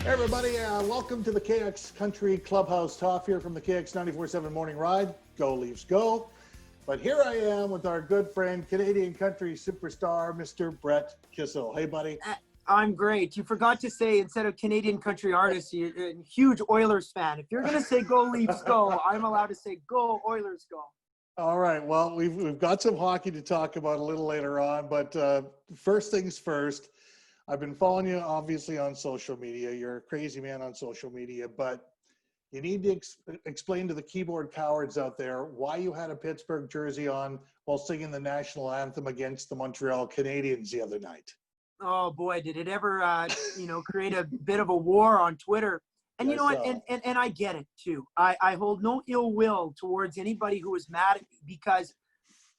Hey everybody, welcome to the KX Country Clubhouse. Toff here from the KX 94.7 Morning Ride. Go Leafs, go. But here I am with our good friend, Canadian country superstar, Mr. Brett Kissel. Hey buddy. I'm great. You forgot to say, instead of Canadian country artist, you're a huge Oilers fan. If you're going to say go Leafs, go, I'm allowed to say go Oilers, go. All right, well, we've got some hockey to talk about a little later on, but first things first. I've been following you, obviously, on social media. You're a crazy man on social media, but you need to explain to the keyboard cowards out there why you had a Pittsburgh jersey on while singing the national anthem against the Montreal Canadiens the other night. Oh, boy, did it ever, create a bit of a war on Twitter. And you know what, and I get it, too. I hold no ill will towards anybody who was mad at me, because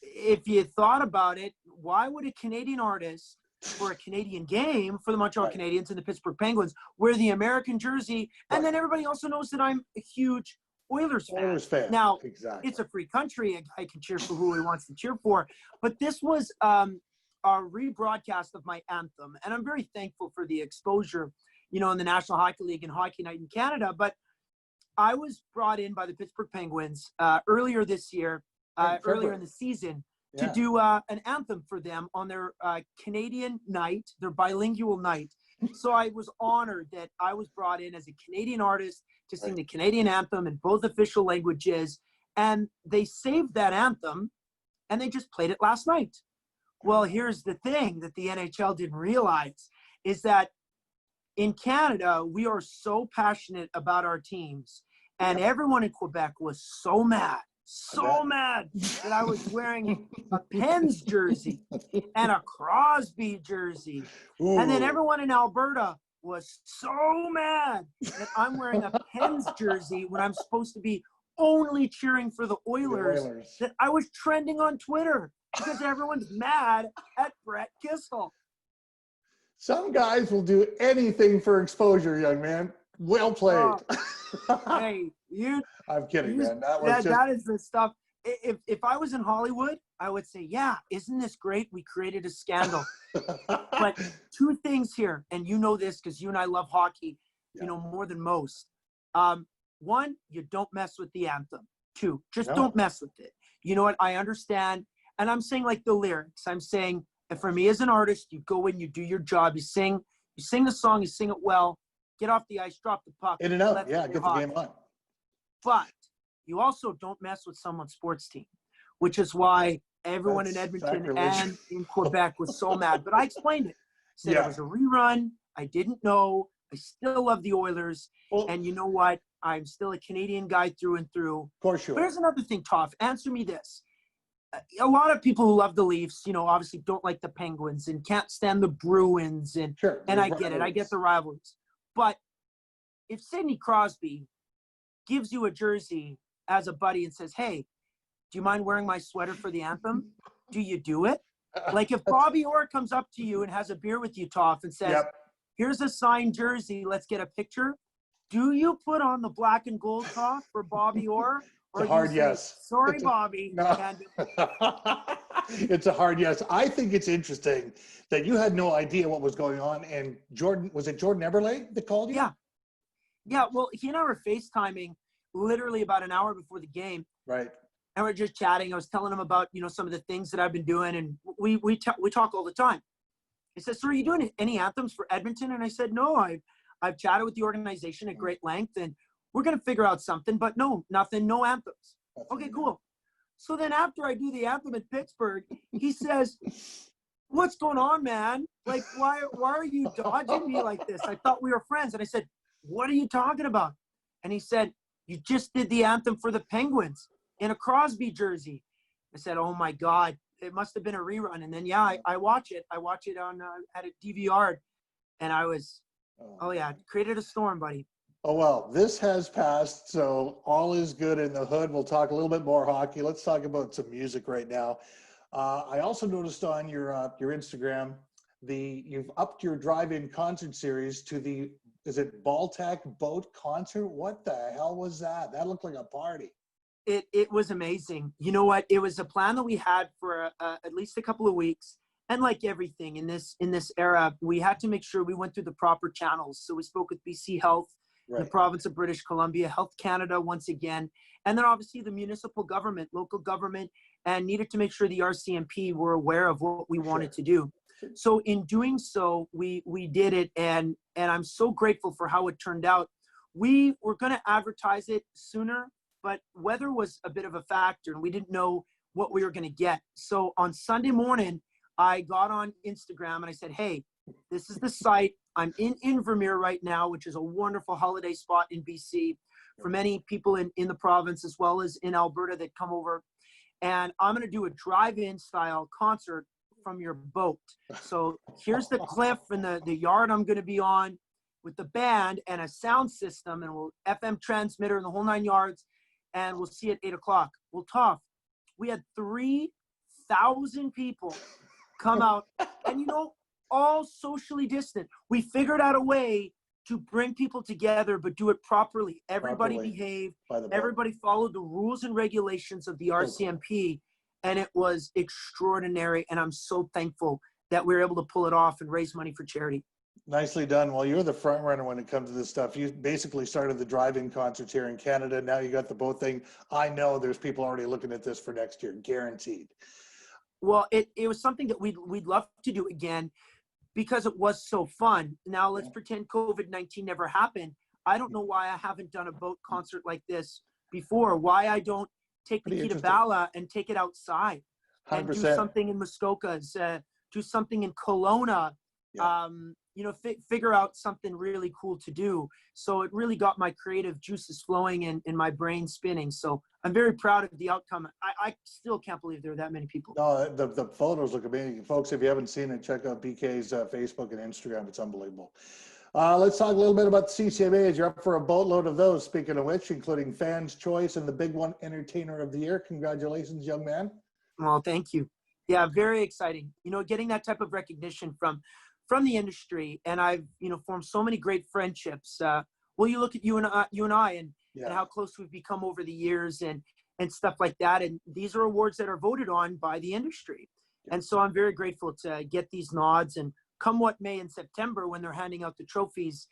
if you thought about it, why would a Canadian artist for a Canadian game for the Montreal Canadiens and the Pittsburgh Penguins wear the American jersey? And then everybody also knows that I'm a huge Oilers fan. Now, it's a free country. I can cheer for who he wants to cheer for. But this was a rebroadcast of my anthem. And I'm very thankful for the exposure, in the National Hockey League and Hockey Night in Canada. But I was brought in by the Pittsburgh Penguins earlier this year, earlier in the season, to do an anthem for them on their Canadian night, their bilingual night. So I was honored that I was brought in as a Canadian artist to sing the Canadian anthem in both official languages. And they saved that anthem, and they just played it last night. Well, here's the thing that the NHL didn't realize is that in Canada, we are so passionate about our teams. And everyone in Quebec was so mad that I was wearing a Pens jersey and a Crosby jersey. Ooh. And then everyone in Alberta was so mad that I'm wearing a Pens jersey when I'm supposed to be only cheering for the Oilers. That I was trending on Twitter because everyone's mad at Brett Kissel. Some guys will do anything for exposure, young man. Well played. Hey, I'm kidding, man. That is the stuff. If I was in Hollywood, I would say, yeah, isn't this great? We created a scandal. But two things here, and you know this because you and I love hockey, more than most. One, you don't mess with the anthem. Two, just don't mess with it. You know what? I understand. And I'm saying like the lyrics. I'm saying, and for me as an artist, you go in, you do your job, you sing the song, you sing it well. Get off the ice, drop the puck. In and out, get the game on. But you also don't mess with someone's sports team, which is why everyone in Edmonton and in Quebec was so mad. But I explained it. Said it was a rerun. I didn't know. I still love the Oilers. Well, and you know what? I'm still a Canadian guy through and through. Of course you are. But here's another thing, Toff. Answer me this. A lot of people who love the Leafs, obviously don't like the Penguins and can't stand the Bruins. And I get it. I get the rivalries. But if Sidney Crosby gives you a jersey as a buddy and says, hey, do you mind wearing my sweater for the anthem? Do you do it? Like if Bobby Orr comes up to you and has a beer with you, Toff, and says, here's a signed jersey, let's get a picture. Do you put on the black and gold, Toff, for Bobby Orr? Or it's a hard yes. Sorry, Bobby. No. It's a hard yes. I think it's interesting that you had no idea what was going on. And was it Jordan Eberle that called you? Yeah. Yeah, well, he and I were FaceTiming literally about an hour before the game. Right. And we're just chatting. I was telling him about, some of the things that I've been doing. And we talk all the time. He says, so are you doing any anthems for Edmonton? And I said, no, I've chatted with the organization at great length. And we're going to figure out something. But no, nothing, no anthems. Okay, cool. So then after I do the anthem in Pittsburgh, he says, what's going on, man? Like, why are you dodging me like this? I thought we were friends. And I said, what are you talking about? And he said, you just did the anthem for the Penguins in a Crosby jersey. I said, oh my God, it must have been a rerun. And then, I watch it. I watch it on at a DVR. And I was, created a storm, buddy. Oh, well, this has passed, so all is good in the hood. We'll talk a little bit more hockey. Let's talk about some music right now. I also noticed on your Instagram, you've upped your drive-in concert series to is it Baltic Boat Concert? What the hell was that? That looked like a party. It was amazing. You know what? It was a plan that we had for at least a couple of weeks. And like everything in this era, we had to make sure we went through the proper channels. So we spoke with BC Health, Right. the province of British Columbia, Health Canada once again, and then obviously the municipal government, local government, and needed to make sure the RCMP were aware of what we wanted to do. So in doing so, we did it, and I'm so grateful for how it turned out. We were going to advertise it sooner, but weather was a bit of a factor, and we didn't know what we were going to get. So on Sunday morning, I got on Instagram and I said, hey, this is the site. I'm in Invermere right now, which is a wonderful holiday spot in BC for many people in the province, as well as in Alberta that come over. And I'm going to do a drive-in style concert from your boat. So here's the cliff and the yard I'm going to be on with the band and a sound system, and we'll FM transmitter and the whole 9 yards. And we'll see at 8 o'clock. Well, tough. We had 3,000 people come out, and all socially distant. We figured out a way to bring people together, but do it properly. Everybody behaved. Everybody followed the rules and regulations of the RCMP, and it was extraordinary. And I'm so thankful that we were able to pull it off and raise money for charity. Nicely done. Well, you're the front runner when it comes to this stuff. You basically started the drive-in concerts here in Canada. Now you got the boat thing. I know there's people already looking at this for next year, guaranteed. Well, it was something that we'd love to do again because it was so fun. Now let's pretend COVID-19 never happened. I don't know why I haven't done a boat concert like this before. Why I don't take the Key to Bala and take it outside 100%. and do something in Muskokas, do something in Kelowna. Figure out something really cool to do. So it really got my creative juices flowing and my brain spinning. So I'm very proud of the outcome. I still can't believe there are that many people. No, the photos look amazing. Folks, if you haven't seen it, check out BK's Facebook and Instagram. It's unbelievable. Let's talk a little bit about the CCMAs. You're up for a boatload of those, speaking of which, including Fans' Choice and the big one, Entertainer of the Year. Congratulations, young man. Well, thank you. Yeah, very exciting. Getting that type of recognition from the industry, and I've formed so many great friendships. You look at you and I, and how close we've become over the years, and stuff like that. And these are awards that are voted on by the industry, and so I'm very grateful to get these nods. And come what may in September, when they're handing out the trophies,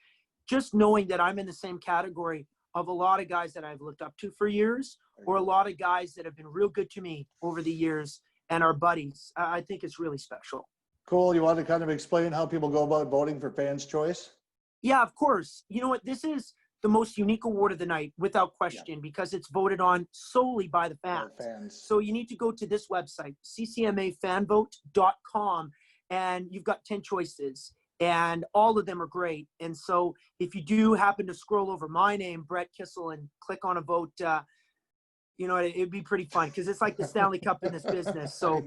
just knowing that I'm in the same category of a lot of guys that I've looked up to for years, or a lot of guys that have been real good to me over the years and are buddies, I think it's really special. Cool. You want to kind of explain how people go about voting for Fans' Choice? Yeah, of course. You know what? This is the most unique award of the night, without question, because it's voted on solely by the fans. So you need to go to this website, ccmafanvote.com, and you've got 10 choices, and all of them are great. And so if you do happen to scroll over my name, Brett Kissel, and click on a vote, it'd be pretty fun, because it's like the Stanley Cup in this business. So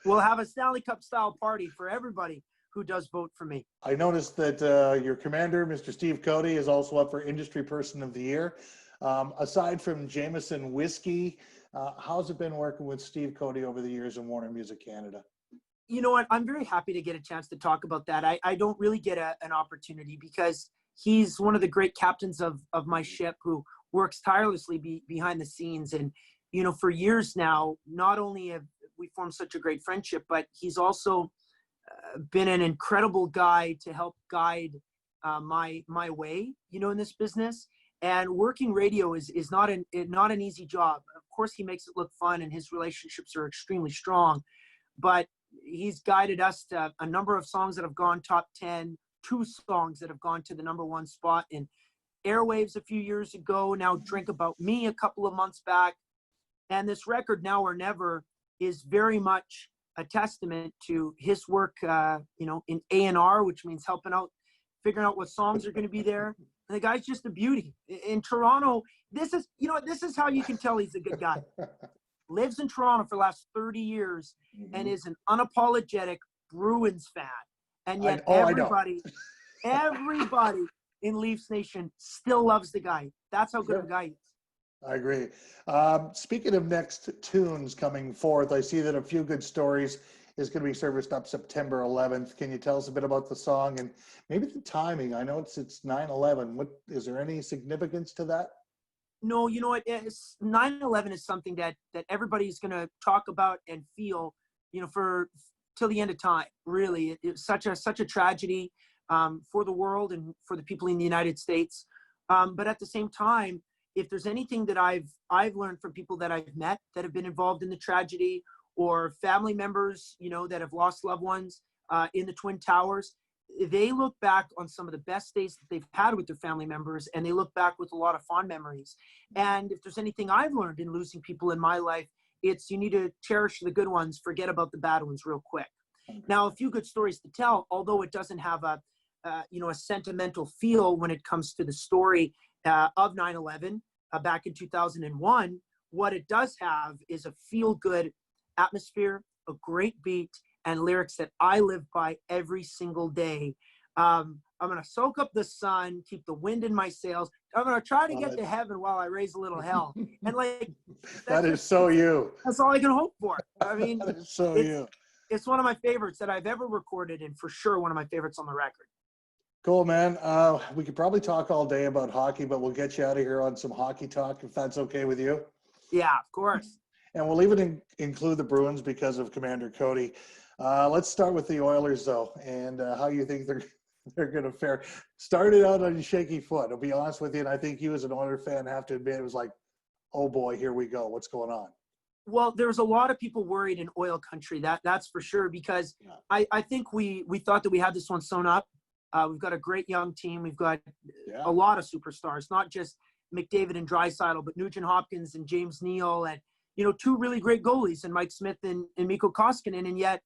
we'll have a Stanley Cup style party for everybody who does vote for me. I noticed that your commander, Mr. Steve Cody, is also up for Industry Person of the Year. Aside from Jameson Whiskey, how's it been working with Steve Cody over the years in Warner Music Canada? You know what? I'm very happy to get a chance to talk about that. I don't really get an opportunity, because he's one of the great captains of my ship, who works tirelessly behind the scenes. And, for years now, not only have we formed such a great friendship, but he's also been an incredible guy to help guide my way, in this business. And working radio is not an easy job. Of course, he makes it look fun, and his relationships are extremely strong. But he's guided us to a number of songs that have gone top 10, 2 songs that have gone to the #1 spot in airwaves a few years ago. Now, Drink About Me a couple of months back. And this record, Now or Never, is very much a testament to his work, in A&R, which means helping out, figuring out what songs are going to be there. And the guy's just a beauty. In Toronto, this is how you can tell he's a good guy. Lives in Toronto for the last 30 years and is an unapologetic Bruins fan. And yet everybody in Leafs Nation still loves the guy. That's how good of a guy he is. I agree. Speaking of next tunes coming forth, I see that A Few Good Stories is going to be serviced up September 11th. Can you tell us a bit about the song and maybe the timing? I know it's 9/11. What is there any significance to that? No, you know what? 9/11 is something that everybody's going to talk about and feel, for till the end of time. Really, it's such a tragedy for the world and for the people in the United States. But at the same time, if there's anything that I've learned from people that I've met that have been involved in the tragedy, or family members, that have lost loved ones in the Twin Towers, they look back on some of the best days that they've had with their family members, and they look back with a lot of fond memories. And if there's anything I've learned in losing people in my life, it's you need to cherish the good ones, forget about the bad ones real quick. Now, a few good stories to tell, although it doesn't have a sentimental feel when it comes to the story of 9/11 back in 2001. What it does have is a feel-good atmosphere, a great beat, and lyrics that I live by every single day. I'm going to soak up the sun, keep the wind in my sails. I'm going to try to get to heaven while I raise a little hell. And that is so you. That's all I can hope for. I mean, that is so you. It's one of my favorites that I've ever recorded, and for sure one of my favorites on the record. Cool, man. We could probably talk all day about hockey, but we'll get you out of here on some hockey talk, if that's okay with you. Yeah, of course. And we'll even include the Bruins because of Commander Cody. Let's start with the Oilers, though, and how you think they're going to fare. Started out on a shaky foot, I'll be honest with you, and I think you as an Oilers fan have to admit it was like, oh boy, here we go. What's going on? Well, there's a lot of people worried in oil country, that's for sure, because I think we thought that we had this one sewn up. We've got a great young team. We've got a lot of superstars, not just McDavid and Draisaitl, but Nugent Hopkins and James Neal, and two really great goalies, and Mike Smith and Mikko Koskinen, and yet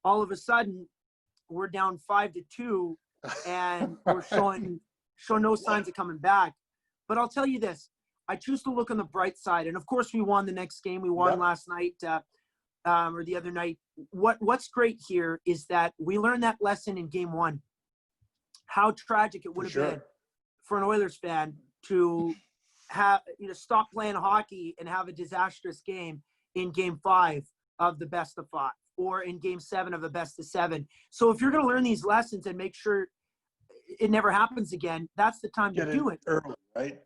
all of a sudden we're down 5-2, and we're showing no signs of coming back. But I'll tell you this: I choose to look on the bright side, and of course we won the next game. We won last night or the other night. What's great here is that we learned that lesson in Game 1. How tragic it would have been for an Oilers fan to have stop playing hockey and have a disastrous game in Game 5 of the best of 5, or in Game 7 of the best of 7. So if you're going to learn these lessons and make sure it never happens again, that's the time to do it early, right?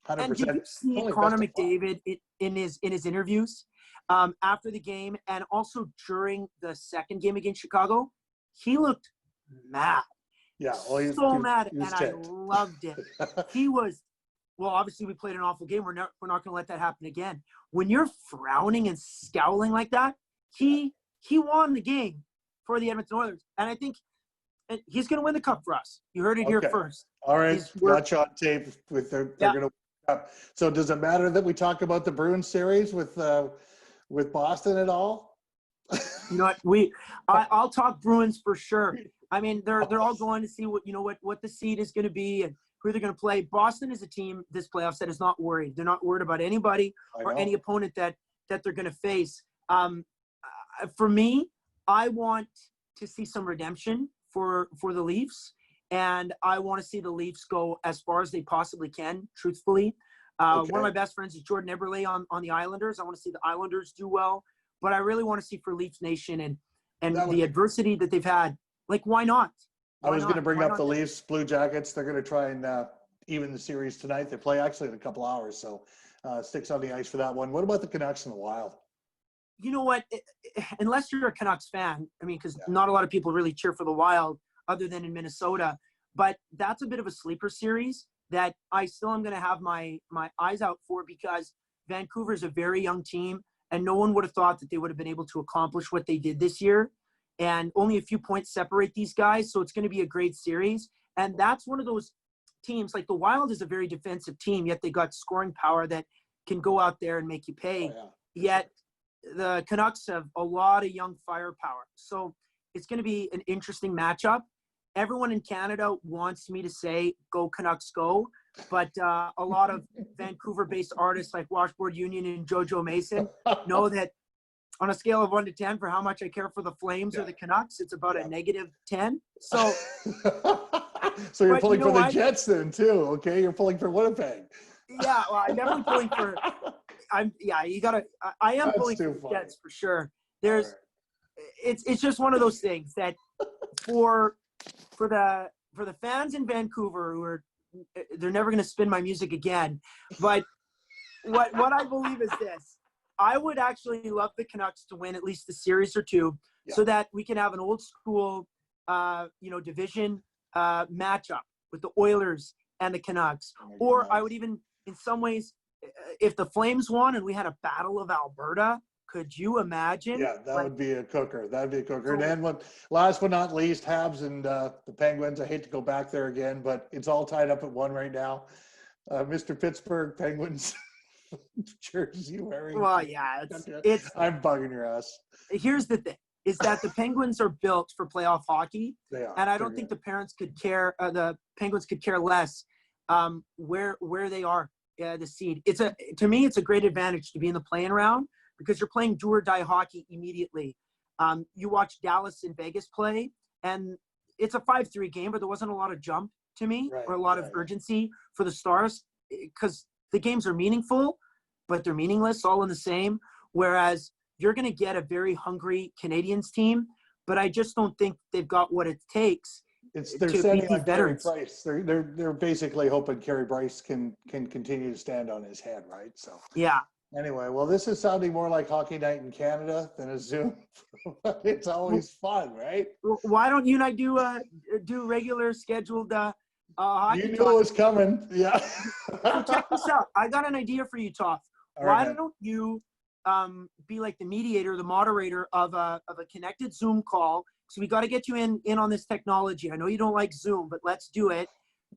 100%. And did you see Connor McDavid in his interviews after the game, and also during the second game against Chicago? He looked mad. Yeah, well, mad, and I loved it. He was, well, obviously we played an awful game. We're not going to let that happen again. When you're frowning and scowling like that, he won the game for the Edmonton Oilers, and I think he's going to win the cup for us. You heard it here first. All right, got you on tape. They're going to win the cup. So does it matter that we talk about the Bruins series with Boston at all? You know what? I'll talk Bruins for sure. I mean, they're all going to see what the seed is going to be and who they're going to play. Boston is a team this playoff set is not worried. They're not worried about anybody or any opponent that they're going to face. For me, I want to see some redemption for the Leafs, and I want to see the Leafs go as far as they possibly can, truthfully. One of my best friends is Jordan Eberle on the Islanders. I want to see the Islanders do well, but I really want to see for Leafs Nation and the adversity that they've had. Like, why not? I was going to bring up the Leafs, Blue Jackets. They're going to try and even the series tonight. They play actually in a couple hours, so sticks on the ice for that one. What about the Canucks and the Wild? You know what? Unless you're a Canucks fan, I mean, because not a lot of people really cheer for the Wild other than in Minnesota, but that's a bit of a sleeper series that I still am going to have my eyes out for, because Vancouver is a very young team, and no one would have thought that they would have been able to accomplish what they did this year. And only a few points separate these guys, so it's going to be a great series. And that's one of those teams, like the Wild is a very defensive team, yet they got scoring power that can go out there and make you pay. Yet the Canucks have a lot of young firepower. So it's going to be an interesting matchup. Everyone in Canada wants me to say, go Canucks go. But a lot of Vancouver-based artists like Washboard Union and JoJo Mason know that on a scale of 1 to 10 for how much I care for the Flames or the Canucks, it's about a -10. So, so you're pulling for the Jets then too, okay? You're pulling for Winnipeg. Yeah, well, I'm definitely pulling for. I am pulling for the Jets for sure. It's just one of those things that for the fans in Vancouver they're never going to spin my music again. But what I believe is this. I would actually love the Canucks to win at least a series or two, so that we can have an old school, division matchup with the Oilers and the Canucks. Or I would even, in some ways, if the Flames won and we had a Battle of Alberta, could you imagine? Yeah, that would be a cooker. That'd be a cooker. And then last but not least, Habs and the Penguins. I hate to go back there again, but it's all tied up at 1 right now. Mr. Pittsburgh Penguins jersey wearing. Well, yeah, it's I'm bugging your ass. Here's the thing, is that the Penguins are built for playoff hockey. They are. And I don't think the Penguins could care less where they are, the seed. To me, it's a great advantage to be in the play-in round because you're playing do or die hockey immediately. You watch Dallas and Vegas play, and it's a 5-3 game, but there wasn't a lot of jump to me or a lot of urgency for the Stars because the games are meaningful, but they're meaningless all in the same. Whereas you're going to get a very hungry Canadians team, but I just don't think they've got what it takes. They're sending on Carey Price. They're basically hoping Carey Price can continue to stand on his head, right? So yeah. Anyway, well, this is sounding more like Hockey Night in Canada than a Zoom. It's always fun, right? Why don't you and I do regular scheduled hockey? You knew it was coming, yeah. So check this out. I got an idea for you, Toff. Why don't you be like the mediator, the moderator of a connected Zoom call? So we got to get you in on this technology. I know you don't like Zoom, but let's do it.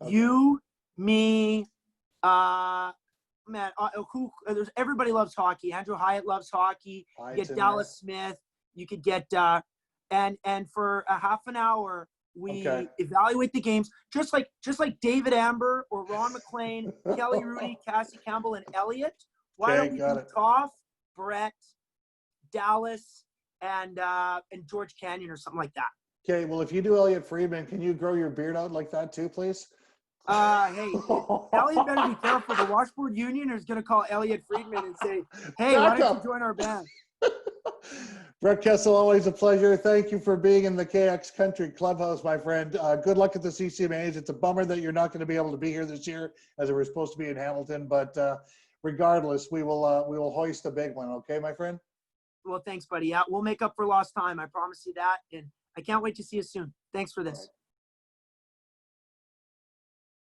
Okay. You, me, everybody loves hockey. Andrew Hyatt loves hockey. You get Dallas Smith. You could get and for a half an hour we evaluate the games, just like David Amber or Ron McLean, Kelly Rudy, Cassie Campbell, and Elliot. Why don't we do Toff, Brett, Dallas, and George Canyon or something like that? Okay, well, if you do Elliot Friedman, can you grow your beard out like that too, please? Hey, Elliot better be careful. The Washboard Union is going to call Elliot Friedman and say, hey, why don't you join our band? Brett Kissel, always a pleasure. Thank you for being in the KX Country Clubhouse, my friend. Good luck at the CCMAs. It's a bummer that you're not going to be able to be here this year as we were supposed to be in Hamilton, but regardless, we will hoist a big one. Okay, my friend? Well, thanks, buddy. Yeah, we'll make up for lost time. I promise you that. And I can't wait to see you soon. Thanks for this.